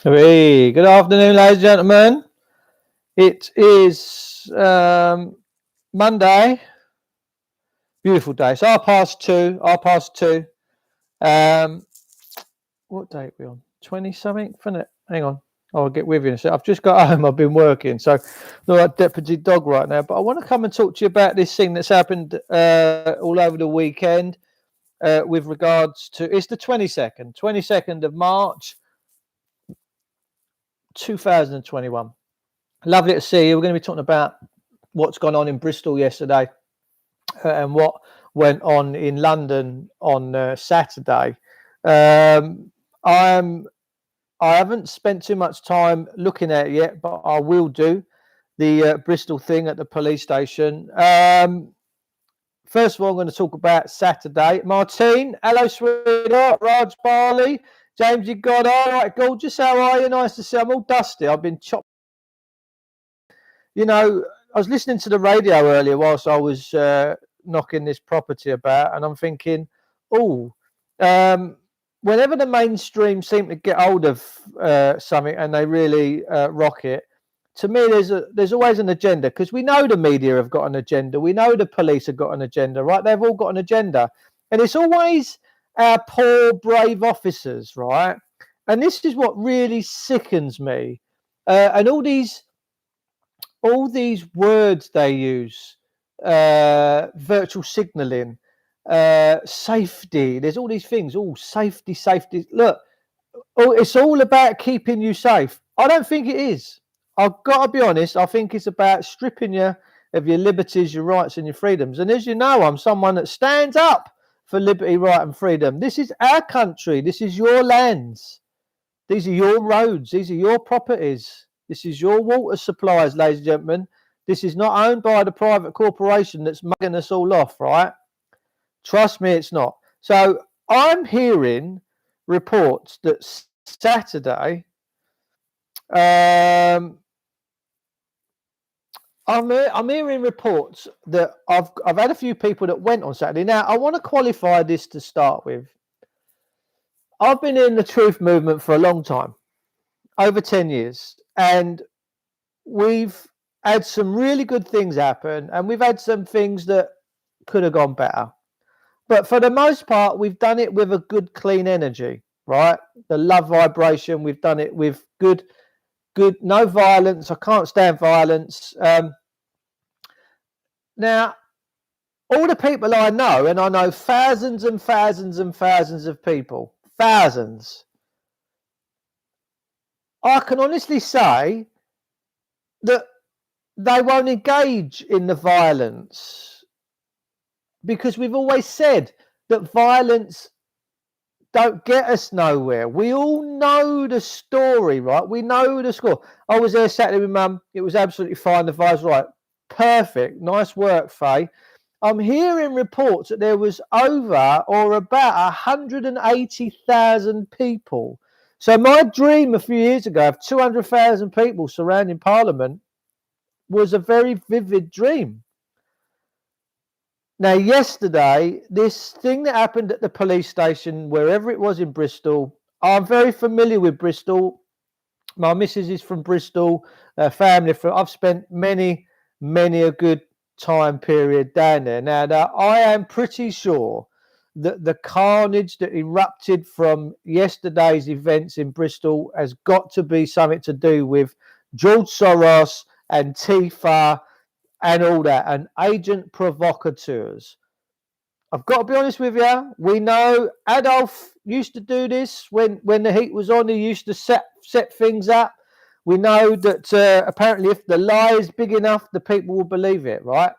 Hey, good afternoon, ladies and gentlemen. It is Monday. Beautiful day. It's 2:30. 2:30. What date are we on? 20 something, isn't it? Hang on. I'll get with you. So I've just got home. I've been working, so not like deputy dog right now. But I want to come and talk to you about this thing that's happened all over the weekend with regards to. It's the 22nd of March, 2021. Lovely to see you. We're going to be talking about what's gone on in Bristol yesterday and what went on in London on Saturday. I haven't spent too much time looking at it yet, but I will do the Bristol thing at the police station. First of all, I'm going to talk about Saturday. Martine, hello, sweetheart. Raj Barley, James, you got all right, gorgeous. How are you? Nice to see you. I'm all dusty. I've been chopped. You know, I was listening to the radio earlier whilst I was knocking this property about, and I'm thinking, whenever the mainstream seem to get hold of something and they really rock it, to me, there's always an agenda, because we know the media have got an agenda. We know the police have got an agenda, right? They've all got an agenda. And it's always our poor, brave officers, right? And this is what really sickens me. And all these words they use, virtual signaling, safety, there's all these things, safety. Look, it's all about keeping you safe. I don't think it is. I've got to be honest. I think it's about stripping you of your liberties, your rights and your freedoms. And as you know, I'm someone that stands up for liberty, right and freedom. This is our country. This is your lands. These are your roads. These are your properties. This is your water supplies, ladies and gentlemen. This is not owned by the private corporation that's mugging us all off, right? Trust me, it's not. So I'm hearing reports that Saturday, I'm hearing reports that I've had a few people that went on Saturday. Now, I want to qualify this to start with. I've been in the truth movement for a long time, over 10 years, and we've had some really good things happen, and we've had some things that could have gone better. But for the most part, we've done it with a good, clean energy, right? The love vibration, we've done it with good, no violence. I can't stand violence. Now, all the people I know, and I know thousands and thousands and thousands of people, thousands, I can honestly say that they won't engage in the violence, because we've always said that violence don't get us nowhere. We all know the story, right? We know the score. I was there Saturday with Mum. It was absolutely fine. The vibes right. Perfect. Nice work, Faye. I'm hearing reports that there was over or about 180,000 people. So my dream a few years ago of 200,000 people surrounding Parliament was a very vivid dream. Now, yesterday, this thing that happened at the police station, wherever it was in Bristol, I'm very familiar with Bristol. My missus is from Bristol, family from. I've spent many a good time period down there. Now, I am pretty sure that the carnage that erupted from yesterday's events in Bristol has got to be something to do with George Soros, Antifa, and all that, and agent provocateurs. I've got to be honest with you. We know Adolf used to do this when the heat was on. He used to set things up. We know that apparently if the lie is big enough, the people will believe it, right?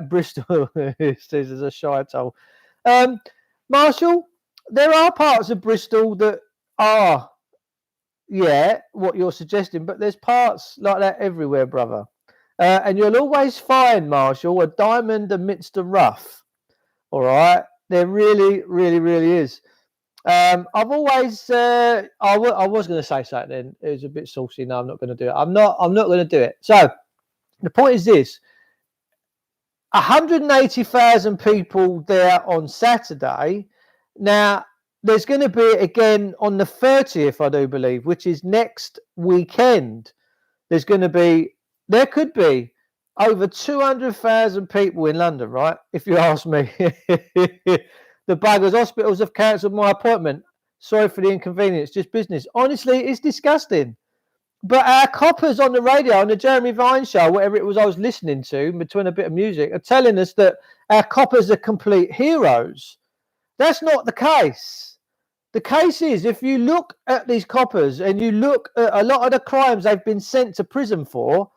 Bristol is a shite hole. Marshall, there are parts of Bristol that are, what you're suggesting, but there's parts like that everywhere, brother. And you'll always find, Marshall, a diamond amidst the rough. All right, there really, really, really is. I've always, I was going to say something. Then it was a bit saucy. No, I'm not going to do it. I'm not going to do it. So the point is this: 180,000 people there on Saturday. Now, there's going to be it again on the 30th, I do believe, which is next weekend. There could be over 200,000 people in London, right? If you ask me. The buggers hospitals have cancelled my appointment. Sorry for the inconvenience, just business. Honestly, it's disgusting. But our coppers on the radio, on the Jeremy Vine show, whatever it was I was listening to, between a bit of music, are telling us that our coppers are complete heroes. That's not the case. The case is, if you look at these coppers and you look at a lot of the crimes they've been sent to prison for,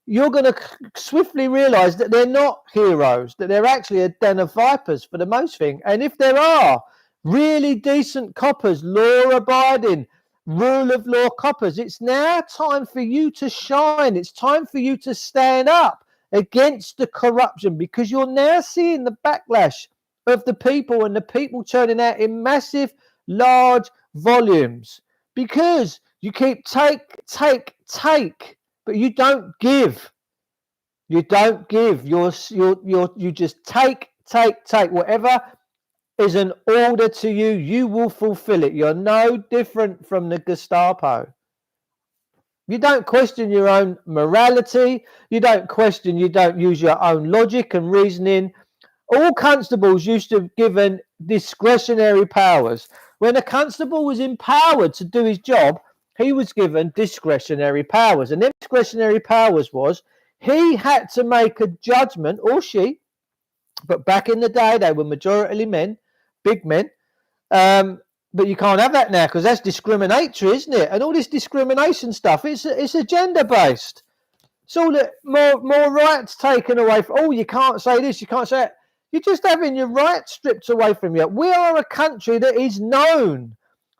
you're going to swiftly realise that they're not heroes, that they're actually a den of vipers for the most thing. And if there are really decent coppers, law-abiding, rule of law coppers, it's now time for you to shine. It's time for you to stand up against the corruption, because you're now seeing the backlash of the people, and the people turning out in massive, large volumes, because you keep take, but you don't give. You don't give. You just take. Whatever is an order to you, you will fulfill it. You're no different from the Gestapo. You don't question your own morality. You don't use your own logic and reasoning. All constables used to be given discretionary powers. When a constable was empowered to do his job, he was given discretionary powers. And them discretionary powers was, he had to make a judgment, or she, but back in the day, they were majority men, big men. But you can't have that now, because that's discriminatory, isn't it? And all this discrimination stuff, it's agenda-based. It's all that more rights taken away from, oh, you can't say this, you can't say that. You're just having your rights stripped away from you. We are a country that is known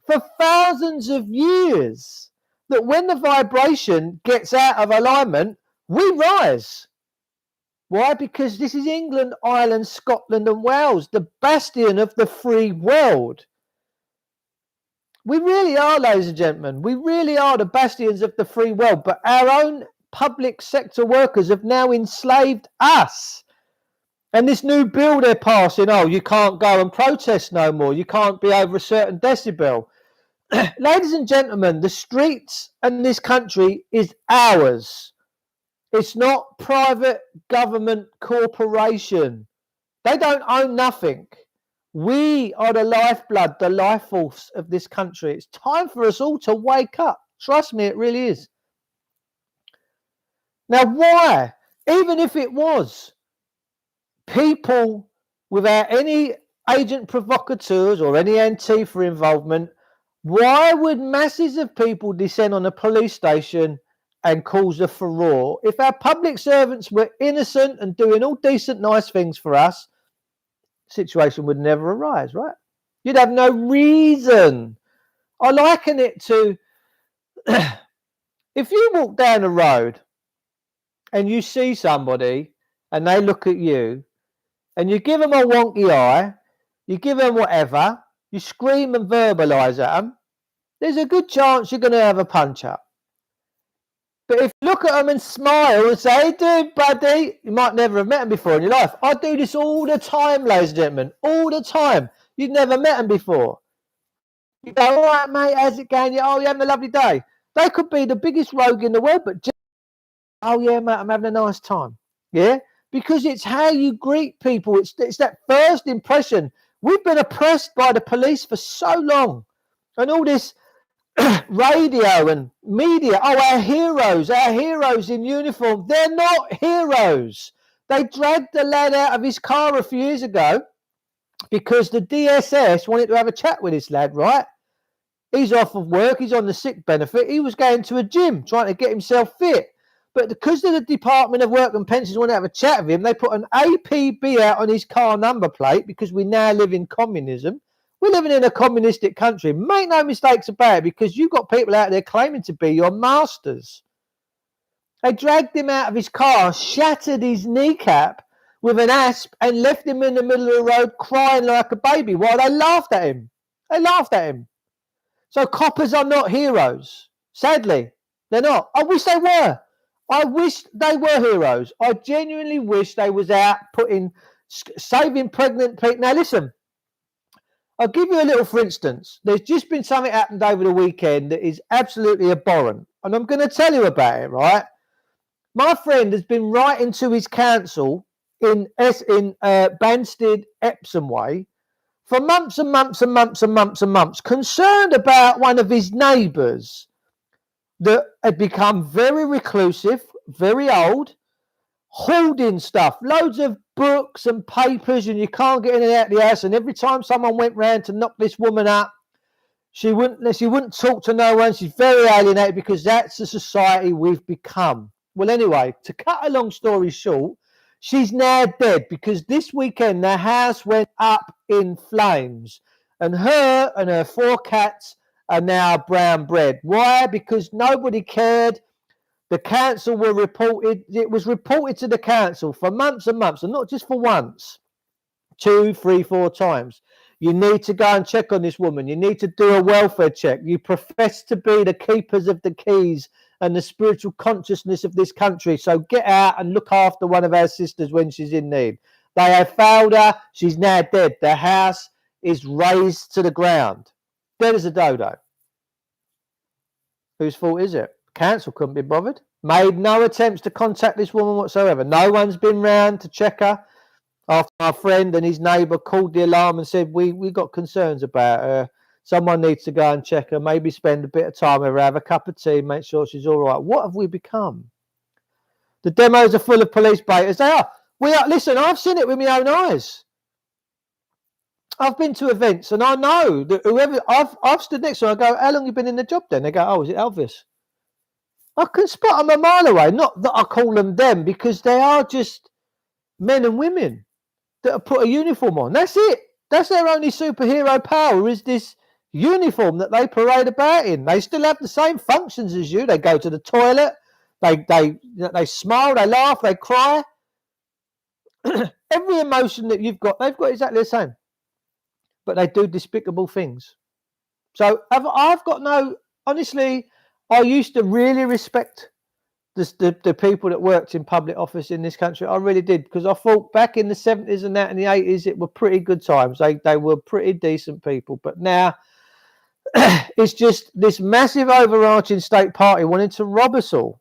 for thousands of years that when the vibration gets out of alignment, we rise. Why? Because this is England, Ireland, Scotland and Wales, the bastion of the free world. We really are, ladies and gentlemen, we really are the bastions of the free world, but our own public sector workers have now enslaved us. And this new bill they're passing, oh, you can't go and protest no more, you can't be over a certain decibel. Ladies and gentlemen, the streets in this country is ours. It's not private government corporation. They don't own nothing. We are the lifeblood, the life force of this country. It's time for us all to wake up. Trust me, it really is. Now, why? Even if it was people without any agent provocateurs or any Antifa involvement, why would masses of people descend on a police station and cause a furore? If our public servants were innocent and doing all decent, nice things for us, the situation would never arise, right? You'd have no reason. I liken it to if you walk down the road and you see somebody and they look at you and you give them a wonky eye, you give them whatever, you scream and verbalise at them, there's a good chance you're going to have a punch-up. But if you look at them and smile and say, hey, dude, buddy, you might never have met them before in your life. I do this all the time, ladies and gentlemen, all the time. You've never met them before. You go, all right, mate, how's it going? Oh, you're having a lovely day. They could be the biggest rogue in the world, but just, oh, yeah, mate, I'm having a nice time. Yeah? Because it's how you greet people. It's that first impression. We've been oppressed by the police for so long. And all this radio and media, oh, our heroes in uniform, they're not heroes. They dragged the lad out of his car a few years ago because the DSS wanted to have a chat with this lad, right? He's off of work, he's on the sick benefit, he was going to a gym trying to get himself fit, but because of the Department of Work and Pensions wanted to have a chat with him, they put an APB out on his car number plate because we now live in communism. We're living in a communistic country. Make no mistakes about it, because you've got people out there claiming to be your masters. They dragged him out of his car, shattered his kneecap with an asp, and left him in the middle of the road crying like a baby while they laughed at him. They laughed at him. So coppers are not heroes. Sadly, they're not. I wish they were. I wish they were heroes. I genuinely wish they was out saving pregnant people. Now listen, I'll give you a little, for instance. There's just been something happened over the weekend that is absolutely abhorrent. And I'm going to tell you about it, right? My friend has been writing to his council in Banstead, Epsom Way, for months and months and months and months and months, concerned about one of his neighbours that had become very reclusive, very old, hoarding stuff, loads of books and papers, and you can't get in and out of the house. And every time someone went round to knock this woman up, she wouldn't talk to no one. She's very alienated because that's the society we've become. Well, anyway, to cut a long story short, she's now dead because this weekend the house went up in flames, and her 4 cats are now brown bread. Why? Because nobody cared. The council were reported. It was reported to the council for months and months, and not just for once, 2, 3, 4 times. You need to go and check on this woman. You need to do a welfare check. You profess to be the keepers of the keys and the spiritual consciousness of this country. So get out and look after one of our sisters when she's in need. They have failed her. She's now dead. The house is razed to the ground. Dead as a dodo. Whose fault is it? Council couldn't be bothered. Made no attempts to contact this woman whatsoever. No one's been round to check her. After our friend and his neighbour called the alarm and said, we got concerns about her. Someone needs to go and check her, maybe spend a bit of time with her, have a cup of tea, make sure she's all right. What have we become? The demos are full of police baiters. They are. We are. Listen, I've seen it with my own eyes. I've been to events and I know that whoever I've stood next to them, I go, how long have you been in the job then? They go, oh, is it Elvis? I can spot them a mile away. Not that I call them because they are just men and women that have put a uniform on. That's it. That's their only superhero power, is this uniform that they parade about in. They still have the same functions as you. They go to the toilet. They smile. They laugh. They cry. Every emotion that you've got, they've got exactly the same. But they do despicable things. So I've got no. Honestly, I used to really respect the people that worked in public office in this country. I really did, because I thought back in the 70s and that in the 80s it were pretty good times. They were pretty decent people. But now it's just this massive overarching state party wanting to rob us all,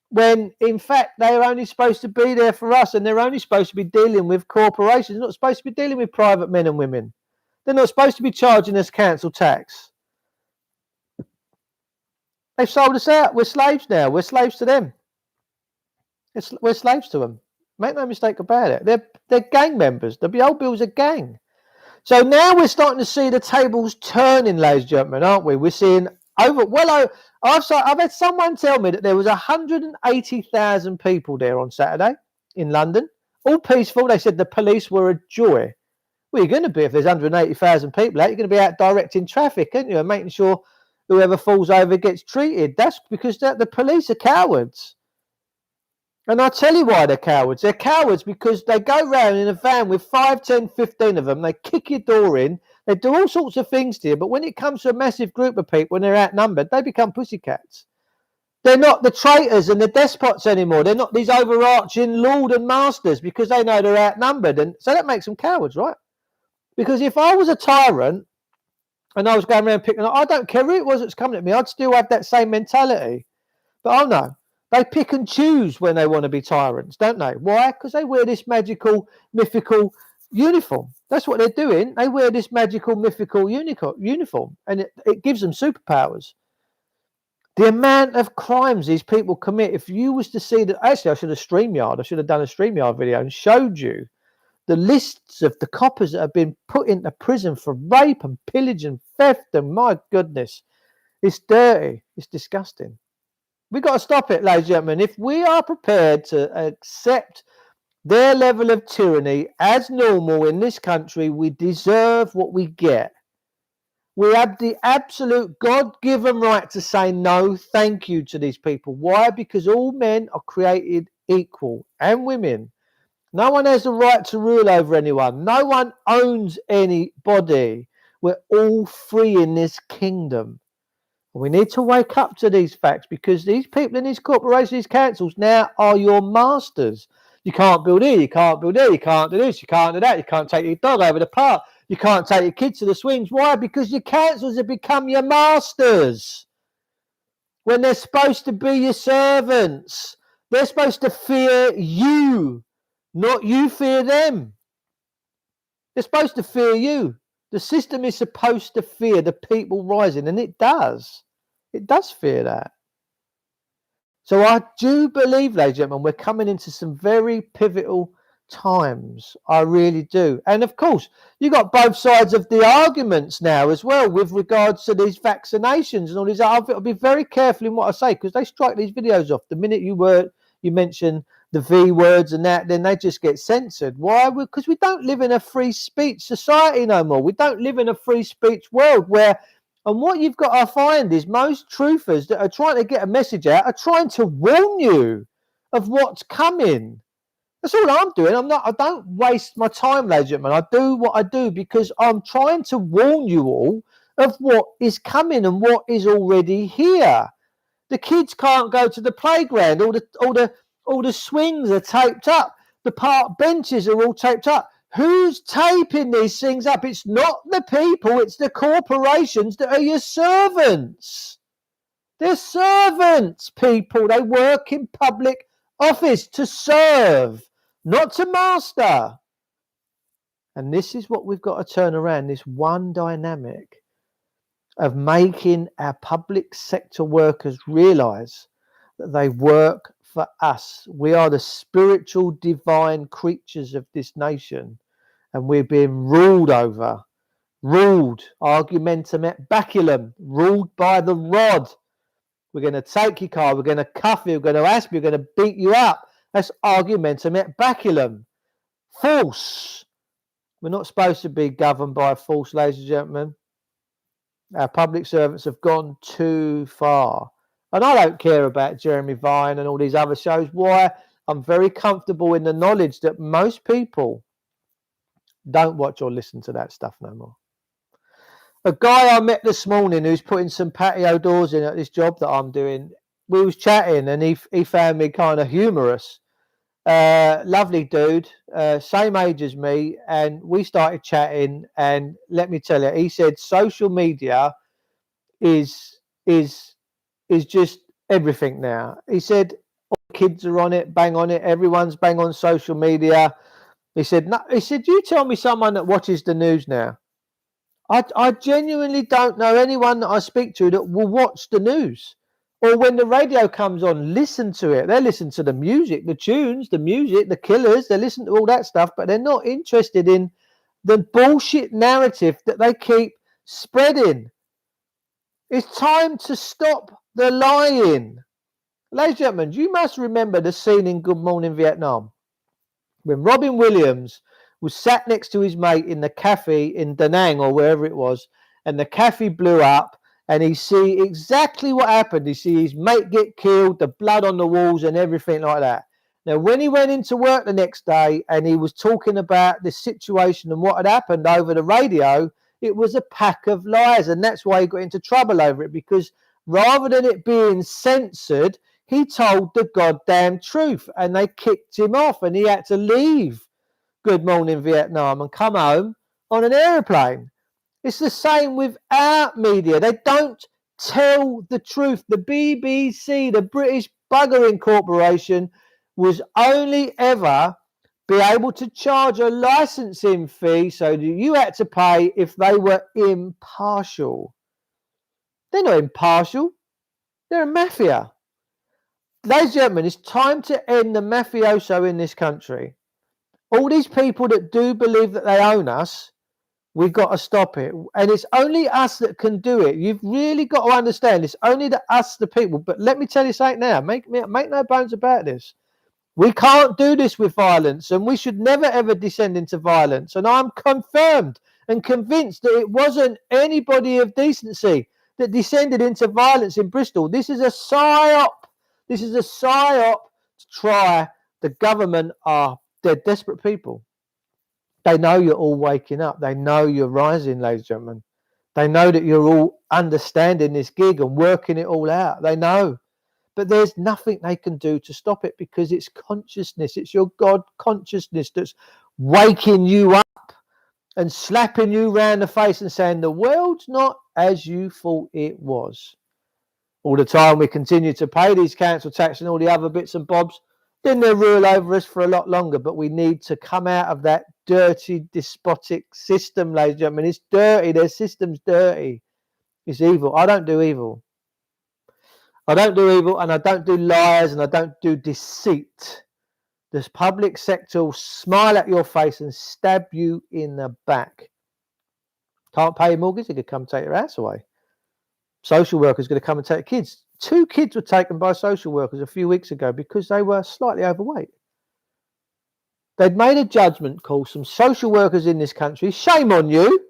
when in fact they're only supposed to be there for us, and they're only supposed to be dealing with corporations. They're not supposed to be dealing with private men and women. They're not supposed to be charging us council tax. They've sold us out. We're slaves now. We're slaves to them. We're slaves to them. Make no mistake about it. They're gang members. The old Bill's a gang. So now we're starting to see the tables turning, ladies and gentlemen, aren't we? We're seeing I've had someone tell me that there was 180,000 people there on Saturday in London, all peaceful. They said the police were a joy. Well, you're going to be if there's 180,000 people out. You're going to be out directing traffic, aren't you, and making sure whoever falls over gets treated. That's because the police are cowards. And I'll tell you why they're cowards. They're cowards because they go round in a van with 5, 10, 15 of them. They kick your door in. They do all sorts of things to you. But when it comes to a massive group of people, when they're outnumbered, they become pussycats. They're not the traitors and the despots anymore. They're not these overarching lord and masters because they know they're outnumbered. And so that makes them cowards, right? Because if I was a tyrant and I was going around picking up, I don't care who it was that's coming at me, I'd still have that same mentality. But oh no, they pick and choose when they want to be tyrants, don't they? Why? Because they wear this magical, mythical uniform. That's what they're doing. They wear this magical, mythical uniform, and it gives them superpowers. The amount of crimes these people commit, if you was to see that, actually I should have done a StreamYard video and showed you the lists of the coppers that have been put into prison for rape and pillage and theft, and my goodness, it's dirty, it's disgusting. We've got to stop it, ladies and gentlemen. If we are prepared to accept their level of tyranny as normal in this country, we deserve what we get. We have the absolute God-given right to say no, thank you to these people. Why? Because all men are created equal, and women. No one has the right to rule over anyone. No one owns anybody. We're all free in this kingdom. We need to wake up to these facts, because these people in these corporations, these councils now are your masters. You can't build here, you can't build there, you can't do this, you can't do that, you can't take your dog over the park. You can't take your kids to the swings. Why? Because your councils have become your masters when they're supposed to be your servants. They're supposed to fear you, not you fear them. They're supposed to fear you. The system is supposed to fear the people rising, and it does. It does fear that. So I do believe, ladies and gentlemen, we're coming into some very pivotal times. I really do. And of course, you've got both sides of the arguments now as well with regards to these vaccinations and all these. I've got to be very careful in what I say because they strike these videos off. The minute you mention the V words and that, then they just get censored. Why? Because we don't live in a free speech society no more. We don't live in a free speech world where, and what you've got to find is most truthers that are trying to get a message out are trying to warn you of what's coming. That's all I'm doing. I don't waste my time, ladies and gentlemen. I do what I do because I'm trying to warn you all of what is coming and what is already here. The kids can't go to the playground. All the swings are taped up. The park benches are all taped up. Who's taping these things up? It's not the people, it's the corporations that are your servants. They're servants, people. They work in public office to serve, not to master. And this is what we've got to turn around, this one dynamic of making our public sector workers realise that they work for us. We are the spiritual divine creatures of this nation, and we're being ruled over, argumentum et baculum, ruled by the rod. We're going to take your car, we're going to cuff you, we're going to ask you, we're going to beat you up. That's argumentum et baculum. Force. We're not supposed to be governed by force, ladies and gentlemen. Our public servants have gone too far. And I don't care about Jeremy Vine and all these other shows. Why? I'm very comfortable in the knowledge that most people don't watch or listen to that stuff no more. A guy I met this morning who's putting some patio doors in at this job that I'm doing, we was chatting and he found me kind of humorous. Lovely dude, same age as me, and we started chatting, and let me tell you, he said social media is just everything now. He said all the kids are on it, bang on it, everyone's bang on social media. He said, no, he said, you tell me someone that watches the news now. I genuinely don't know anyone that I speak to that will watch the news. Or when the radio comes on, listen to it. They listen to the music, the tunes, the music, the killers. They listen to all that stuff, but they're not interested in the bullshit narrative that they keep spreading. It's time to stop the lying. Ladies and gentlemen, you must remember the scene in Good Morning Vietnam when Robin Williams was sat next to his mate in the cafe in Da Nang or wherever it was, and the cafe blew up. And he see exactly what happened. He see his mate get killed, the blood on the walls and everything like that. Now, when he went into work the next day and he was talking about the situation and what had happened over the radio, it was a pack of lies. And that's why he got into trouble over it, because rather than it being censored, he told the goddamn truth. And they kicked him off and he had to leave Good Morning Vietnam and come home on an aeroplane. It's the same with our media. They don't tell the truth. The BBC, the British Buggering Corporation, was only ever be able to charge a licensing fee so that you had to pay if they were impartial. They're not impartial. They're a mafia. Ladies and gentlemen, it's time to end the mafioso in this country. All these people that do believe that they own us, we've got to stop it. And it's only us that can do it. You've really got to understand it's only us, the people. But let me tell you something now. Make no bones about this. We can't do this with violence, and we should never, ever descend into violence. And I'm confirmed and convinced that it wasn't anybody of decency that descended into violence in Bristol. This is a psyop. This is a psyop to try. The government they're desperate people. They know you're all waking up. They know you're rising, ladies and gentlemen. They know that you're all understanding this gig and working it all out. They know. But there's nothing they can do to stop it, because it's consciousness. It's your God consciousness that's waking you up. and slapping you round the face and saying the world's not as you thought it was. All the time we continue to pay these council tax and all the other bits and bobs, then they'll rule over us for a lot longer. But we need to come out of that dirty, despotic system, ladies and gentlemen. It's dirty. Their system's dirty. It's evil. I don't do evil. I don't do evil, and I don't do lies, and I don't do deceit. This public sector will smile at your face and stab you in the back. Can't pay your mortgage, they could come take your house away. Social workers going to come and take kids. 2 kids were taken by social workers a few weeks ago because they were slightly overweight. They'd made a judgment call. Some social workers in this country, shame on you,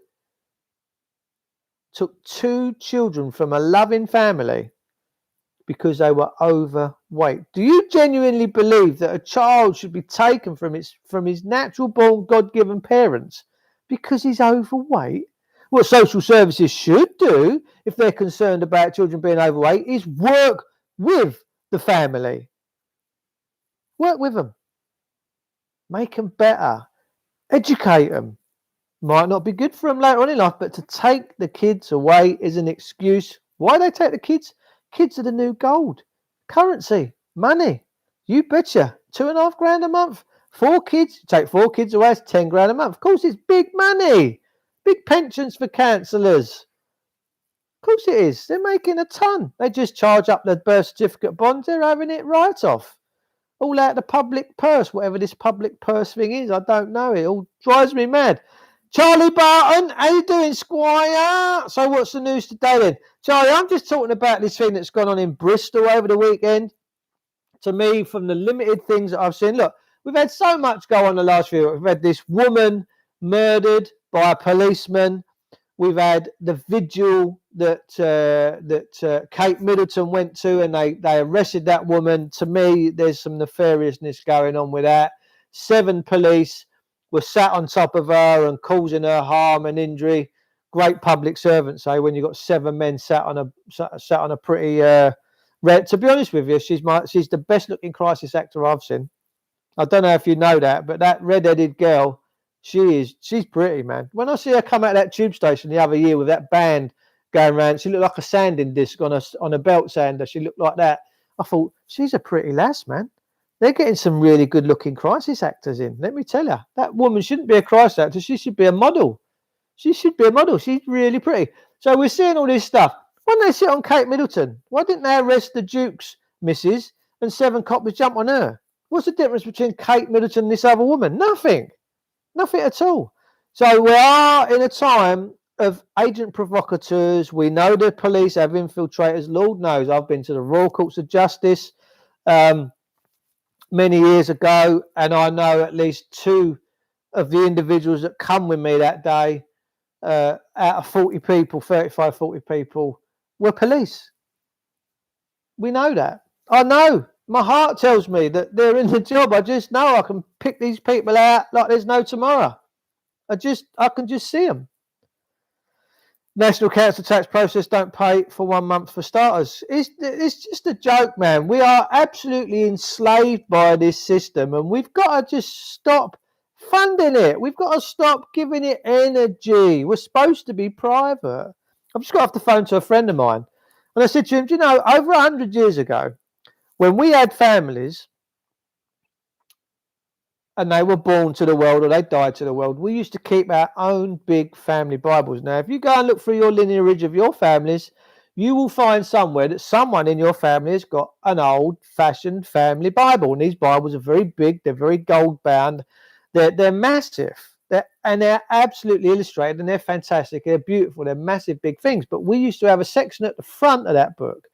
took 2 children from a loving family because they were overweight. Do you genuinely believe that a child should be taken from his natural born God-given parents because he's overweight? What social services should do, if they're concerned about children being overweight, is work with the family. Work with them. Make them better. Educate them. Might not be good for them later on in life, but to take the kids away is an excuse. Why they take the kids? Kids are the new gold. Currency. Money. You betcha. $2,500 a month. 4 kids. Take 4 kids away, it's 10 grand a month. Of course, it's big money. Big pensions for councillors. Of course it is. They're making a ton. They just charge up the birth certificate bonds. They're having it right off. All out of the public purse, whatever this public purse thing is. I don't know. It all drives me mad. Charlie Barton, how you doing, Squire? So what's the news today then? Charlie, I'm just talking about this thing that's gone on in Bristol over the weekend. To me, from the limited things that I've seen, look, we've had so much go on the last few weeks. We've had this woman murdered by a policeman. We've had the vigil that Kate Middleton went to, and they arrested that woman. To me, there's some nefariousness going on with that. 7 police were sat on top of her and causing her harm and injury. Great public servants, say, when you've got 7 men sat on a pretty red. To be honest with you, she's the best looking crisis actor I've seen. I don't know if you know that, but that red-headed girl, she's pretty, man. When I see her come out of that tube station the other year with that band going around, she looked like a sanding disc on a belt sander. She looked like that. I thought, she's a pretty lass, man. They're getting some really good-looking crisis actors in. Let me tell you, that woman shouldn't be a crisis actor. She should be a model. She should be a model. She's really pretty. So we're seeing all this stuff. When they sit on Kate Middleton, why didn't they arrest the Duke's missus and 7 coppers jump on her? What's the difference between Kate Middleton and this other woman? Nothing. Nothing at all. So we are in a time of agent provocateurs. We know the police have infiltrators. Lord knows I've been to the Royal Courts of Justice many years ago, and I know at least 2 of the individuals that come with me that day, out of 40 people, 35, 40 people, were police. We know that. I know. My heart tells me that they're in the job. I just know I can pick these people out like there's no tomorrow. I can just see them. National council tax process don't pay for 1 month for starters. It's just a joke, man. We are absolutely enslaved by this system, and we've got to just stop funding it. We've got to stop giving it energy. We're supposed to be private. I've just got off the phone to a friend of mine, and I said to him, do you know, over 100 years ago, when we had families and they were born to the world or they died to the world, we used to keep our own big family Bibles. Now, if you go and look through your lineage of your families, you will find somewhere that someone in your family has got an old-fashioned family Bible. And these Bibles are very big. They're very gold-bound. They're massive. They're absolutely illustrated, and they're fantastic. They're beautiful. They're massive, big things. But we used to have a section at the front of that book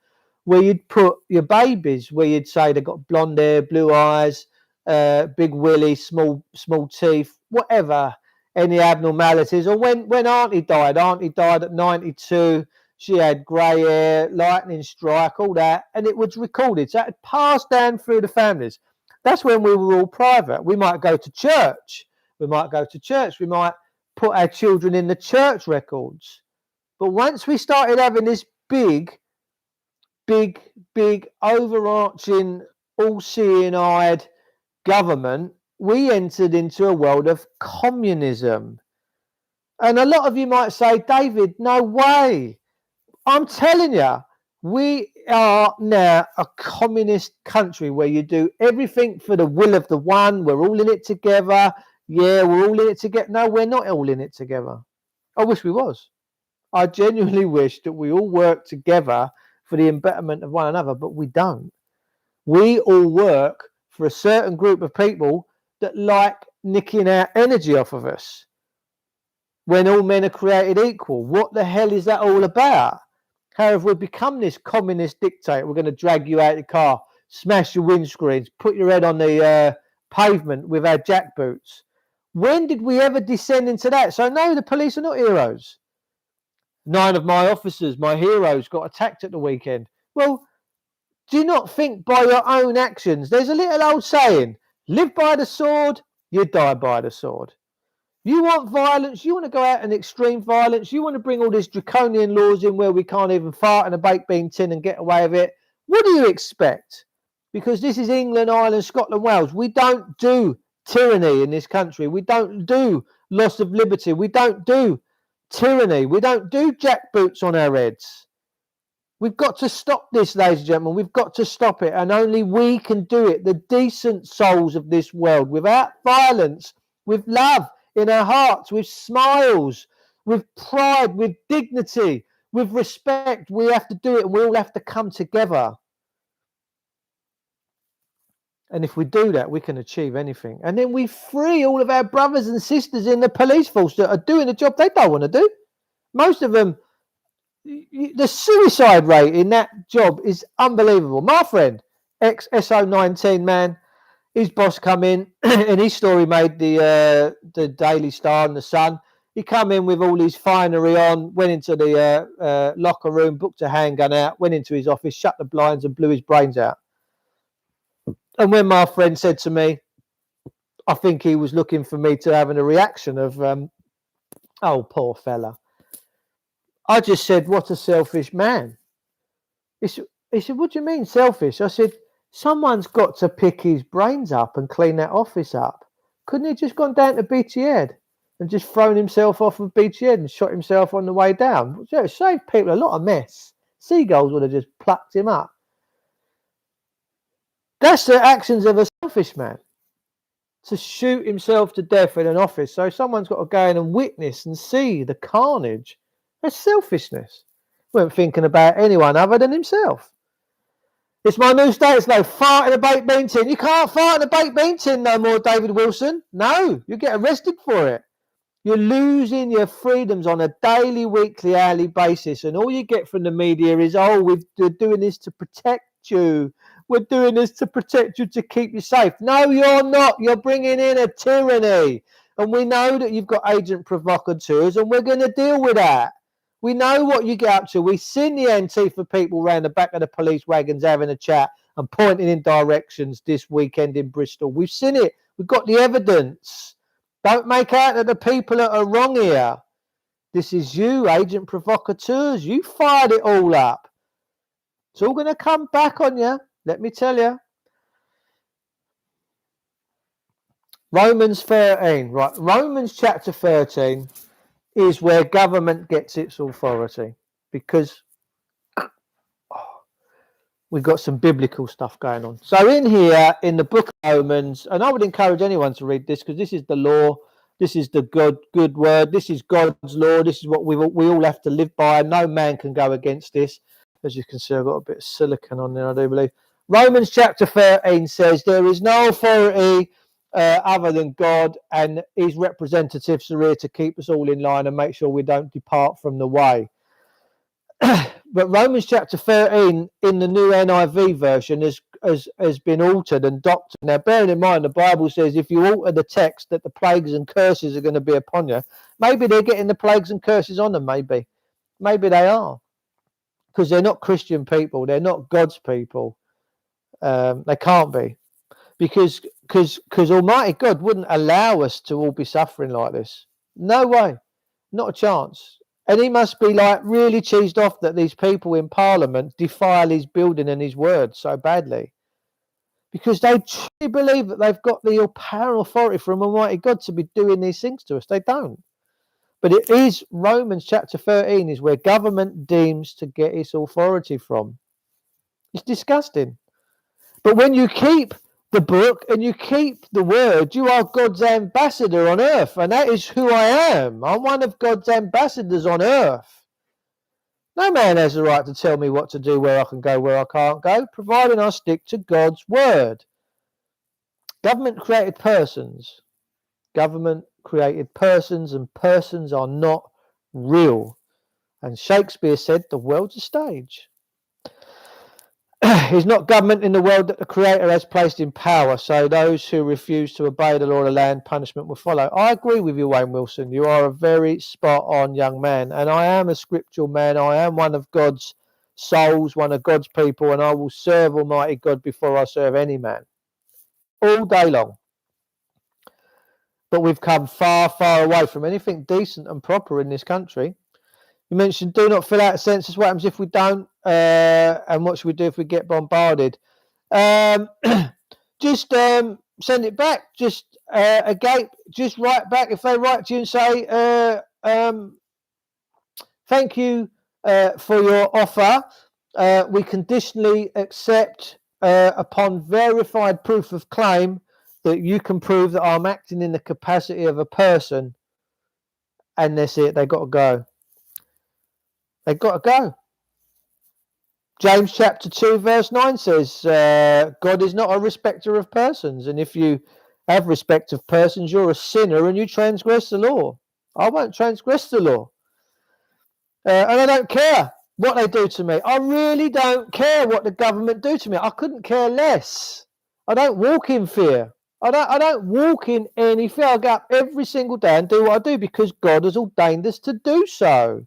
where you'd put your babies, where you'd say they've got blonde hair, blue eyes, big willy, small teeth, whatever, any abnormalities. Or when Auntie died at 92, she had grey hair, lightning strike, all that, and it was recorded. So it passed down through the families. That's when we were all private. We might go to church. We might put our children in the church records. But once we started having this big, overarching, all-seeing-eyed government, we entered into a world of communism. And a lot of you might say, David, no way. I'm telling you, we are now a communist country where you do everything for the will of the one. We're all in it together. Yeah, we're all in it together. No, we're not all in it together. I wish we was. I genuinely wish that we all work together for the betterment of one another, but we don't. We all work for a certain group of people that like nicking our energy off of us when all men are created equal. What the hell is that all about? How have we become this communist dictator? We're going to drag you out of the car, smash your windscreens, put your head on the pavement with our jackboots. When did we ever descend into that? So no, the police are not heroes. 9 of my officers, my heroes, got attacked at the weekend. Well, do you not think by your own actions? There's a little old saying, live by the sword, you die by the sword. You want violence, you want to go out in extreme violence, you want to bring all these draconian laws in where we can't even fart in a baked bean tin and get away with it. What do you expect? Because this is England, Ireland, Scotland, Wales. We don't do tyranny in this country. We don't do loss of liberty. We don't do tyranny. We don't do jackboots on our heads. We've got to stop this, ladies and gentlemen. We've got to stop it. And only we can do it. The decent souls of this world, without violence, with love in our hearts, with smiles, with pride, with dignity, with respect. We have to do it, and we all have to come together. And if we do that, we can achieve anything. And then we free all of our brothers and sisters in the police force that are doing a job they don't want to do. Most of them, the suicide rate in that job is unbelievable. My friend, ex-SO19 man, his boss come in and his story made the Daily Star and the Sun. He come in with all his finery on, went into the locker room, booked a handgun out, went into his office, shut the blinds and blew his brains out. And when my friend said to me, I think he was looking for me to having a reaction of, oh, poor fella. I just said, what a selfish man. He said, what do you mean selfish? I said, someone's got to pick his brains up and clean that office up. Couldn't he just gone down to Beachy Head and just thrown himself off of Beachy Head and shot himself on the way down? It saved people a lot of mess. Seagulls would have just plucked him up. That's the actions of a selfish man. To shoot himself to death in an office. So someone's got to go in and witness and see the carnage. That's selfishness. He weren't thinking about anyone other than himself. It's my new status though. Fart in a baked bean tin. You can't fart in a baked bean tin no more, David Wilson. No, you get arrested for it. You're losing your freedoms on a daily, weekly, hourly basis. And all you get from the media is, oh, we're doing this to protect you. We're doing this to protect you, to keep you safe. No, you're not. You're bringing in a tyranny. And we know that you've got agent provocateurs, and we're going to deal with that. We know what you get up to. We've seen the Antifa people around the back of the police wagons having a chat and pointing in directions this weekend in Bristol. We've seen it. We've got the evidence. Don't make out that the people are wrong here. This is you, agent provocateurs. You fired it all up. It's all going to come back on you. Let me tell you. Romans 13. Right. Romans chapter 13 is where government gets its authority, because we've got some biblical stuff going on. So in here, in the book of Romans, and I would encourage anyone to read this, because this is the law. This is the good word. This is God's law. This is what we all have to live by. No man can go against this. As you can see, I've got a bit of silicon on there, I do believe. Romans chapter 13 says there is no authority other than God, and his representatives are here to keep us all in line and make sure we don't depart from the way. But Romans chapter 13 in the new NIV version has been altered and doctored. Now, bearing in mind, the Bible says if you alter the text that the plagues and curses are going to be upon you, maybe they're getting the plagues and curses on them, maybe they are. Because they're not Christian people. They're not God's people. They can't be. Because Almighty God wouldn't allow us to all be suffering like this. No way. Not a chance. And he must be like really cheesed off that these people in Parliament defile his building and his word so badly. Because they truly believe that they've got the power and authority from Almighty God to be doing these things to us. They don't. But it is Romans chapter 13 is where government deems to get its authority from. It's disgusting. But when you keep the book and you keep the word, you are God's ambassador on earth. And that is who I am. I'm one of God's ambassadors on earth. No man has the right to tell me what to do, where I can go, where I can't go, providing I stick to God's word. Government created persons. Government created persons, and persons are not real. And Shakespeare said the world's a stage. It's not government in the world that the Creator has placed in power, so those who refuse to obey the law of the land, punishment will follow. I agree with you, Wayne Wilson. You are a very spot-on young man, and I am a scriptural man. I am one of God's souls, one of God's people, and I will serve Almighty God before I serve any man, all day long. But we've come far, far away from anything decent and proper in this country. You mentioned do not fill out a census. What happens if we don't? And what should we do if we get bombarded? Just send it back. Just just write back. If they write to you and say, thank you for your offer, we conditionally accept upon verified proof of claim that you can prove that I'm acting in the capacity of a person. And that's it. They got to go. They've got to go. James chapter 2 verse 9 says, God is not a respecter of persons. And if you have respect of persons, you're a sinner and you transgress the law. I won't transgress the law. And I don't care what they do to me. I really don't care what the government do to me. I couldn't care less. I don't walk in fear. I don't walk in any fear. I go up every single day and do what I do because God has ordained us to do so.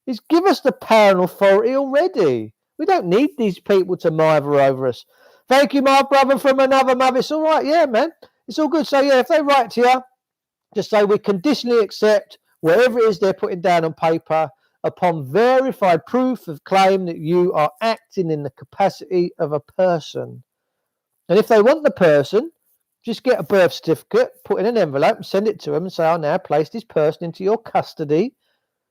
He's given us the power and authority already. We don't need these people to mither over us. Thank you, my brother from another mother. It's all right. Yeah, man. It's all good. So, yeah, if they write to you, just say we conditionally accept whatever it is they're putting down on paper upon verified proof of claim that you are acting in the capacity of a person. And if they want the person, just get a birth certificate, put in an envelope and send it to them and say, I now place this person into your custody.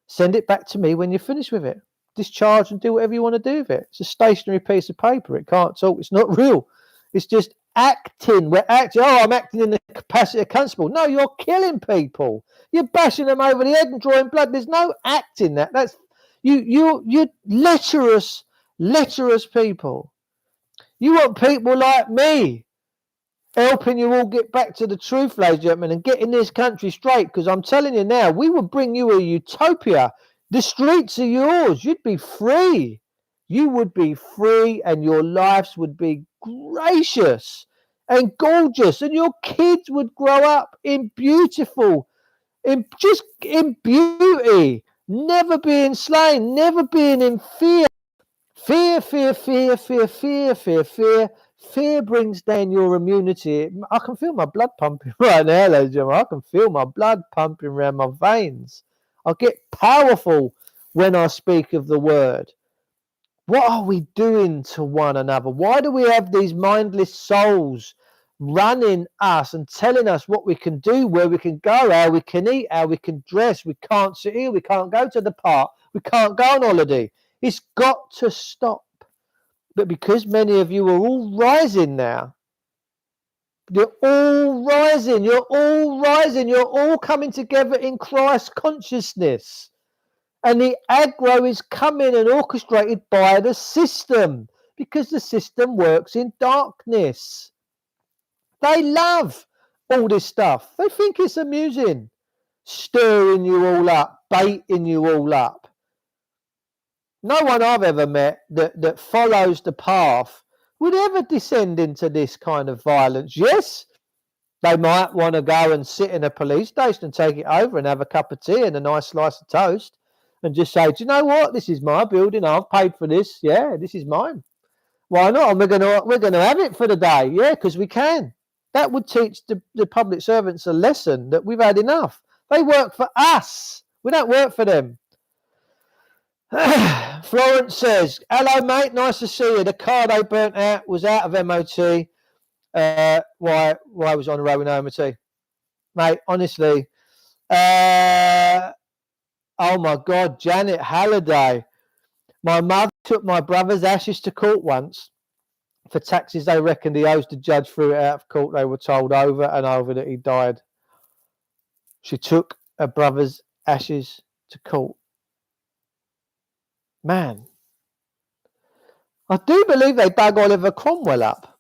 Send it back to me when you're finished with it. Discharge and do whatever you want to do with it. It's a stationary piece of paper. It can't talk. It's not real. It's just acting. We're acting. Oh, I'm acting in the capacity of constable. No, you're killing people. You're bashing them over the head and drawing blood. There's no acting that. That's you're lecherous people. You want people like me helping you all get back to the truth, ladies and gentlemen, and getting this country straight. Because I'm telling you now, we will bring you a utopia. The streets are yours. You'd be free. You would be free, and your lives would be gracious and gorgeous, and your kids would grow up in beautiful, in beauty, never being slain, never being in fear. Fear. Fear brings down your immunity. I can feel my blood pumping right now, ladies and gentlemen. I can feel my blood pumping around my veins. I get powerful when I speak of the word. What are we doing to one another? Why do we have these mindless souls running us and telling us what we can do, where we can go, how we can eat, how we can dress? We can't sit here. We can't go to the park. We can't go on holiday. It's got to stop. But because many of you are all rising now, you're all rising, you're all coming together in Christ consciousness. And the aggro is coming and orchestrated by the system, because the system works in darkness. They love all this stuff. They think it's amusing, stirring you all up, baiting you all up. No one I've ever met that follows the path would ever descend into this kind of violence. Yes, they might want to go and sit in a police station and take it over and have a cup of tea and a nice slice of toast and just say, do you know what? This is my building. I've paid for this. Yeah, this is mine. Why not? And we're gonna have it for the day. Yeah, because we can. That would teach the public servants a lesson that we've had enough. They work for us. We don't work for them. Florence says, hello mate, nice to see you. The car they burnt out was out of MOT. Why was on the road with no MOT? Mate, honestly, Oh my God, Janet Halliday. My mother took my brother's ashes to court once for taxes they reckoned he owes. The judge threw it out of court. They were told over and over that he died. She took her brother's ashes to court. Man, I do believe they dug Oliver Cromwell up.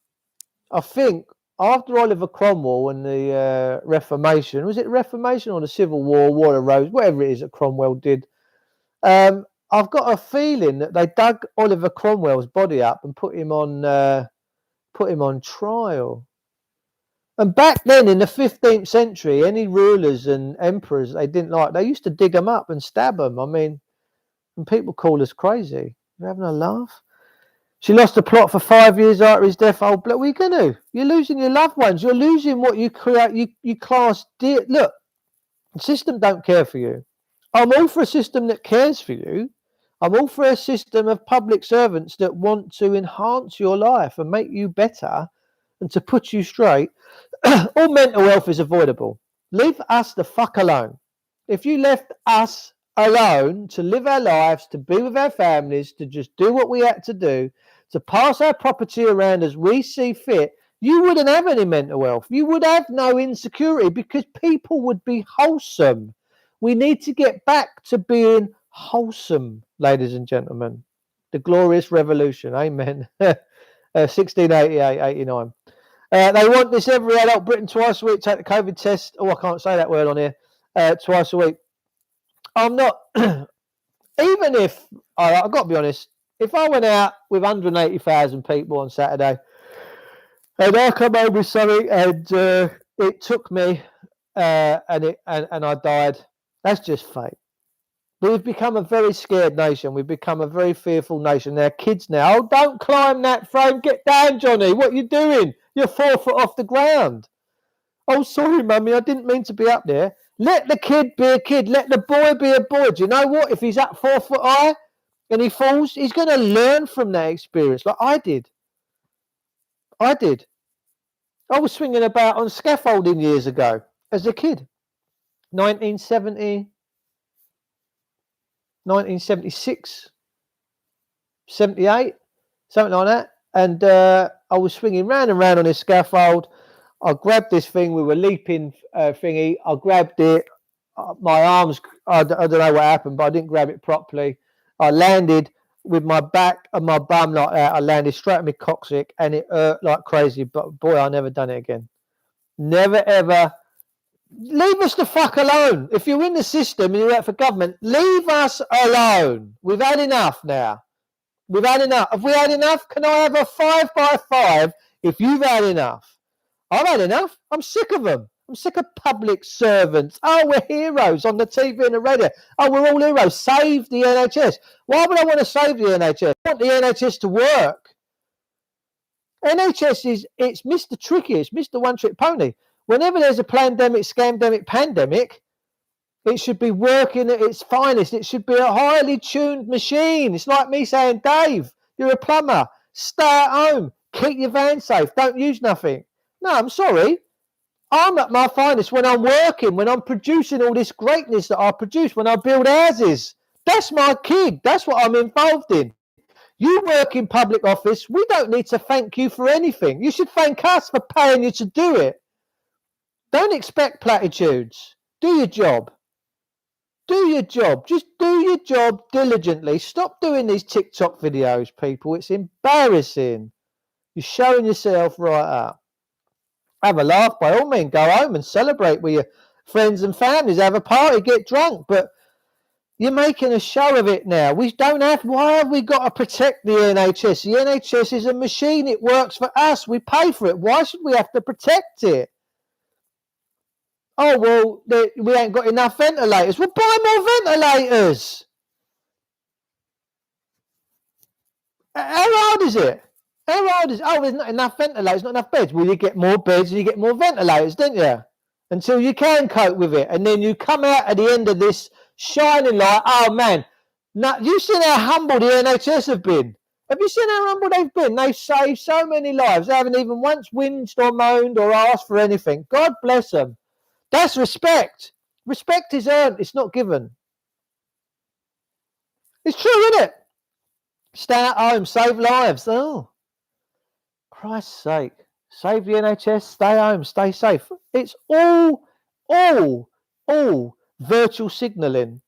I think after Oliver Cromwell and the Reformation, was it Reformation or the Civil War, War of Rose, whatever it is that Cromwell did, I've got a feeling that they dug Oliver Cromwell's body up and put him on trial. And back then in the 15th century, any rulers and emperors they didn't like, they used to dig them up and stab them. I mean, and people call us crazy. You're having a laugh? She lost the plot for 5 years after his death. Oh, what are you going to do? You're losing your loved ones. You're losing what you create. You class dear. Look, the system don't care for you. I'm all for a system that cares for you. I'm all for a system of public servants that want to enhance your life and make you better and to put you straight. All mental health is avoidable. Leave us the fuck alone. If you left us alone to live our lives, to be with our families, to just do what we had to do, to pass our property around as we see fit, you wouldn't have any mental health. You would have no insecurity because people would be wholesome. We need to get back to being wholesome, ladies and gentlemen. The glorious revolution. Amen. 1688, 89. They want this every adult Britain twice a week, take the COVID test. Oh, I can't say that word on here. Twice a week. I'm not, even if, I've got to be honest, if I went out with 180,000 people on Saturday and I come home with something and it took me and I died, that's just fate. We've become a very scared nation. We've become a very fearful nation. Our kids now, oh, don't climb that frame. Get down, Johnny. What are you doing? You're 4 foot off the ground. Oh, sorry, Mummy. I didn't mean to be up there. Let the kid be a kid. Let the boy be a boy. Do you know what? If he's up 4 foot high and he falls, he's going to learn from that experience like I did. I was swinging about on scaffolding years ago as a kid. 1976, 78, something like that. And I was swinging round and round on this scaffold. I grabbed this thing. We were leaping thingy. I grabbed it. My arms, I don't know what happened, but I didn't grab it properly. I landed with my back and my bum like that. I landed straight on my coccyx and it hurt like crazy. But boy, I never done it again. Never, ever. Leave us the fuck alone. If you're in the system and you're out for government, leave us alone. We've had enough now. We've had enough. Have we had enough? Can I have a 5x5 if you've had enough? I've had enough. I'm sick of them. I'm sick of public servants. Oh, we're heroes on the TV and the radio. Oh, we're all heroes. Save the NHS. Why would I want to save the NHS? I want the NHS to work. NHS it's Mr. Tricky. It's Mr. One Trick Pony. Whenever there's a pandemic, scamdemic, pandemic, it should be working at its finest. It should be a highly tuned machine. It's like me saying, Dave, you're a plumber. Stay at home. Keep your van safe. Don't use nothing. No, I'm sorry. I'm at my finest when I'm working, when I'm producing all this greatness that I produce, when I build houses. That's my gig. That's what I'm involved in. You work in public office. We don't need to thank you for anything. You should thank us for paying you to do it. Don't expect platitudes. Do your job. Do your job. Just do your job diligently. Stop doing these TikTok videos, people. It's embarrassing. You're showing yourself right up. Have a laugh by all means. Go home and celebrate with your friends and families. Have a party, get drunk. But you're making a show of it now. We don't have. Why have we got to protect the NHS? The NHS is a machine. It works for us. We pay for it. Why should we have to protect it? Oh, well, we ain't got enough ventilators. Well, buy more ventilators. How hard is it? How hard is it? Oh, there's not enough ventilators, not enough beds. Well, you get more beds and you get more ventilators, don't you? Until you can cope with it. And then you come out at the end of this shining light. Oh, man. Now, you've seen how humble the NHS have been. Have you seen how humble they've been? They've saved so many lives. They haven't even once whinged or moaned or asked for anything. God bless them. That's respect. Respect is earned. It's not given. It's true, isn't it? Stay at home, save lives. Oh, Christ's sake. Save the NHS, stay home, stay safe. It's all virtual signalling.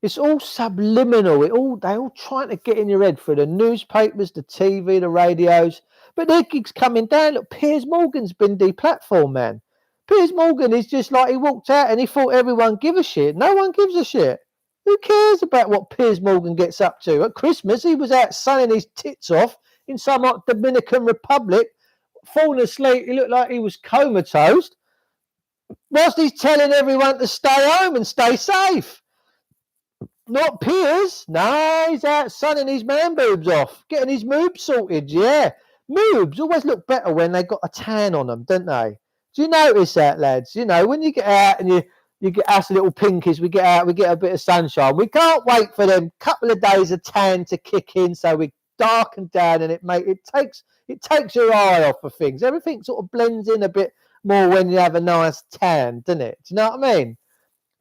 It's all subliminal. They all trying to get in your head through the newspapers, the TV, the radios. But their gig's coming down. Look, Piers Morgan's been deplatformed, man. Piers Morgan is just like he walked out and he thought everyone give a shit. No one gives a shit. Who cares about what Piers Morgan gets up to? At Christmas, he was out sunning his tits off in some Dominican Republic, falling asleep. He looked like he was comatose. Whilst he's telling everyone to stay home and stay safe. Not Piers. No, he's out sunning his man boobs off, getting his moobs sorted. Yeah, moobs always look better when they got a tan on them, don't they? Do you notice that, lads? You know, when you get out and you get us little pinkies, we get out, we get a bit of sunshine. We can't wait for them couple of days of tan to kick in, so we darken down, and it takes your eye off of things. Everything sort of blends in a bit more when you have a nice tan, doesn't it? Do you know what I mean?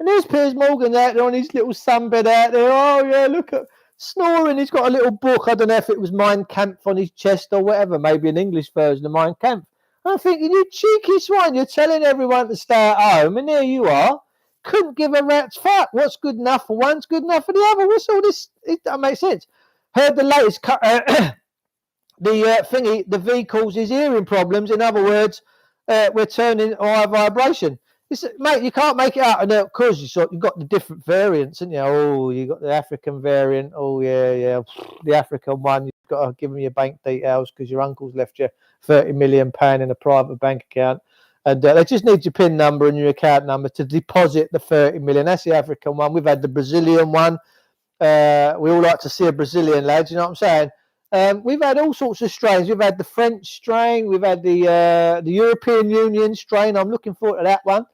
And there's Piers Morgan out there on his little sunbed out there. Oh, yeah, look at snoring. He's got a little book. I don't know if it was Mein Kampf on his chest or whatever, maybe an English version of Mein Kampf. I'm thinking, you cheeky swine, you're telling everyone to stay at home, and there you are. Couldn't give a rat's fuck. What's good enough for one's good enough for the other. What's all this? It doesn't make sense. Heard the latest the V causes hearing problems. In other words, we're turning high vibration. Mate, you can't make it out. And of course, you've got the different variants, haven't you? Oh, you got the African variant. Oh, yeah. The African one, you've got to give them your bank details because your uncle's left you £30 million in a private bank account. And they just need your PIN number and your account number to deposit the 30 million. That's the African one. We've had the Brazilian one. We all like to see a Brazilian, lads. You know what I'm saying? We've had all sorts of strains. We've had the French strain. We've had the European Union strain. I'm looking forward to that one.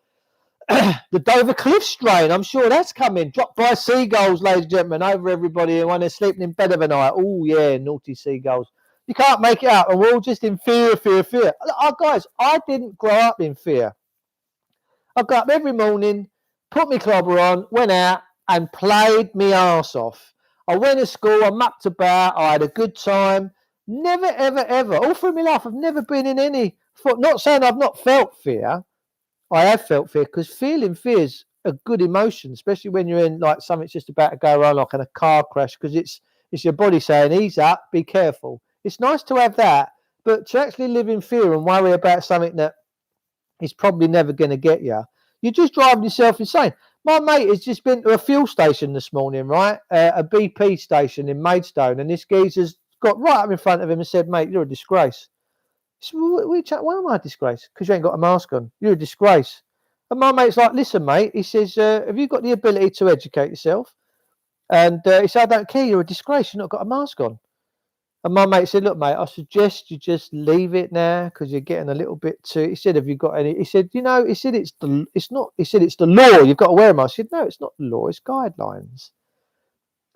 The Dover Cliff strain. I'm sure that's coming. Dropped by seagulls, ladies and gentlemen, over everybody when they're sleeping in bed of a night. Oh, yeah, naughty seagulls. You can't make it up, and we're all just in fear. Guys, I didn't grow up in fear. I got up every morning, put my clobber on, went out and played my arse off. I went to school, I mucked about, I had a good time. Never, ever, ever, all through my life, I've never been in any, not saying I've not felt fear. I have felt fear, because feeling fear is a good emotion, especially when you're in like something's just about to go wrong, like in a car crash, because it's your body saying, ease up, be careful. It's nice to have that, but to actually live in fear and worry about something that is probably never going to get you, you're just driving yourself insane. My mate has just been to a fuel station this morning, right? A BP station in Maidstone, and this geezer's got right up in front of him and said, mate, you're a disgrace. He said, well, why am I a disgrace? Because you ain't got a mask on. You're a disgrace. And my mate's like, listen, mate, he says, have you got the ability to educate yourself? And he said, I don't care, you're a disgrace, you've not got a mask on. And my mate said, look, mate, I suggest you just leave it now because you're getting a little bit too. He said, have you got any? He said, it's the law. You've got to wear a mask. I said, no, it's not the law. It's guidelines.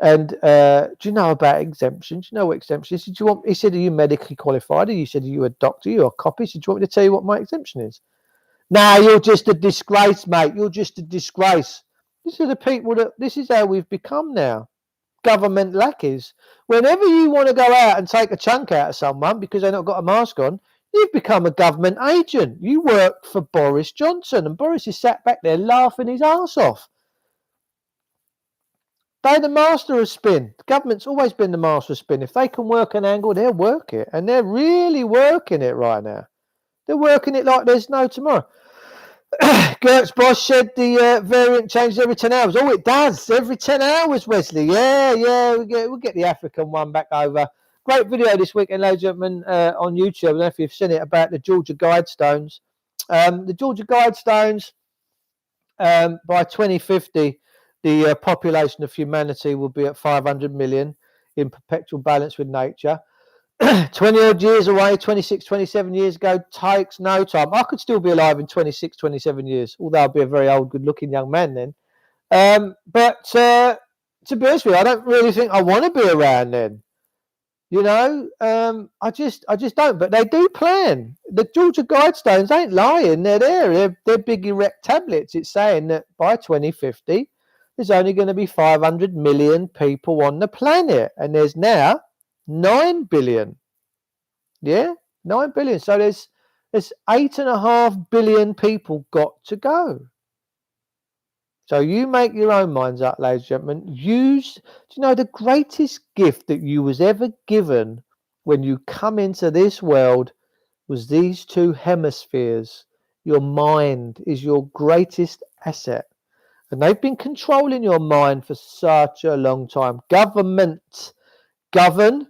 And do you know about exemptions? Do you know what exemptions? He said, are you medically qualified? He said, are you a doctor? You're a copy? He said, do you want me to tell you what my exemption is? No, you're just a disgrace, mate. You're just a disgrace. These are the people this is how we've become now. Government lackeys. Whenever you want to go out and take a chunk out of someone because they've not got a mask on, you've become a government agent. You work for Boris Johnson, and Boris is sat back there laughing his arse off. They're the master of spin. The government's always been the master of spin. If they can work an angle, they'll work it, and they're really working it right now. They're working it like there's no tomorrow. Gert's boss said the variant changes every 10 hours. Oh, it does. Every 10 hours, Wesley. Yeah. We'll get the African one back over. Great video this weekend, ladies and gentlemen, on YouTube. I don't know if you've seen it, about the Georgia Guidestones. The Georgia Guidestones, by 2050, the population of humanity will be at 500 million in perpetual balance with nature. 20 odd years away, 26, 27 years ago, takes no time. I could still be alive in 26, 27 years, although I'll be a very old, good looking young man then. But to be honest with you, I don't really think I want to be around then. You know, I just don't. But they do plan. the Georgia Guidestones ain't lying. They're there. They're big erect tablets. It's saying that by 2050, there's only going to be 500 million people on the planet, and there's now 9 billion. Yeah, 9 billion. So there's 8.5 billion people got to go. So you make your own minds up, ladies and gentlemen. Do you know the greatest gift that you was ever given when you come into this world was these two hemispheres. Your mind is your greatest asset. And they've been controlling your mind for such a long time. Government. Govern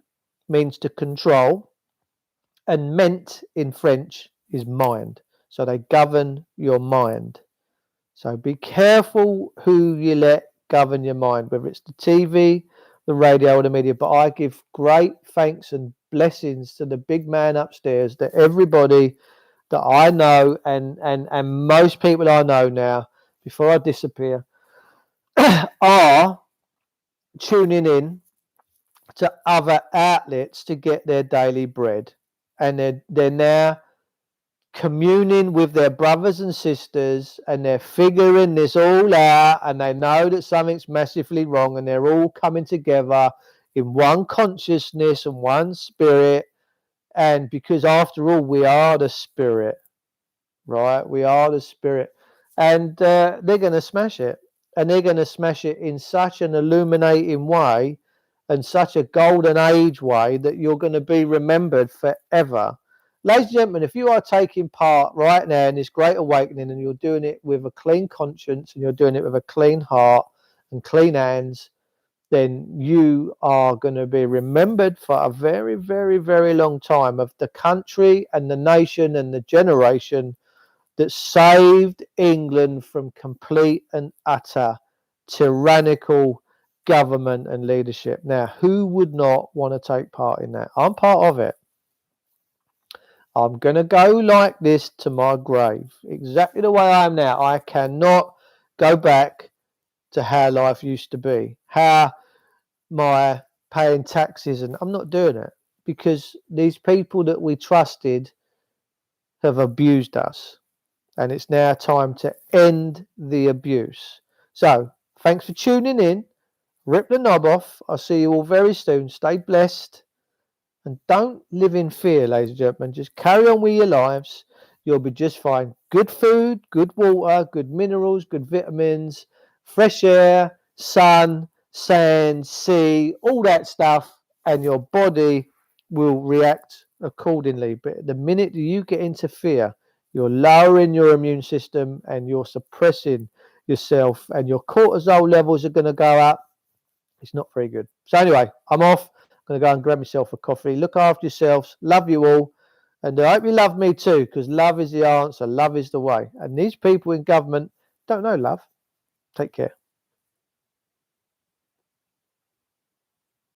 means to control. And ment in French is mind. So they govern your mind. So be careful who you let govern your mind, whether it's the TV, the radio, or the media. But I give great thanks and blessings to the big man upstairs, that everybody that I know and most people I know now, before I disappear, are tuning in to other outlets to get their daily bread. And they're now communing with their brothers and sisters, and they're figuring this all out, and they know that something's massively wrong, and they're all coming together in one consciousness and one spirit. And because after all, we are the spirit, right? We are the spirit. And they're going to smash it, and they're going to smash it in such an illuminating way and such a golden age way that you're going to be remembered forever. Ladies and gentlemen, if you are taking part right now in this great awakening, and you're doing it with a clean conscience, and you're doing it with a clean heart and clean hands, then you are going to be remembered for a very, very, very long time, of the country and the nation and the generation that saved England from complete and utter tyrannical government and leadership. Now, who would not want to take part in that? I'm part of it. I'm going to go like this to my grave, exactly the way I am now. I cannot go back to how life used to be, how my paying taxes, and I'm not doing it, because these people that we trusted have abused us, and it's now time to end the abuse. So, thanks for tuning in. Rip the knob off. I'll see you all very soon. Stay blessed. And don't live in fear, ladies and gentlemen. Just carry on with your lives. You'll be just fine. Good food, good water, good minerals, good vitamins, fresh air, sun, sand, sea, all that stuff. And your body will react accordingly. But the minute you get into fear, you're lowering your immune system and you're suppressing yourself. And your cortisol levels are going to go up. It's not very good. So anyway, I'm off. I'm going to go and grab myself a coffee. Look after yourselves. Love you all. And I hope you love me too, because love is the answer. Love is the way. And these people in government don't know love. Take care.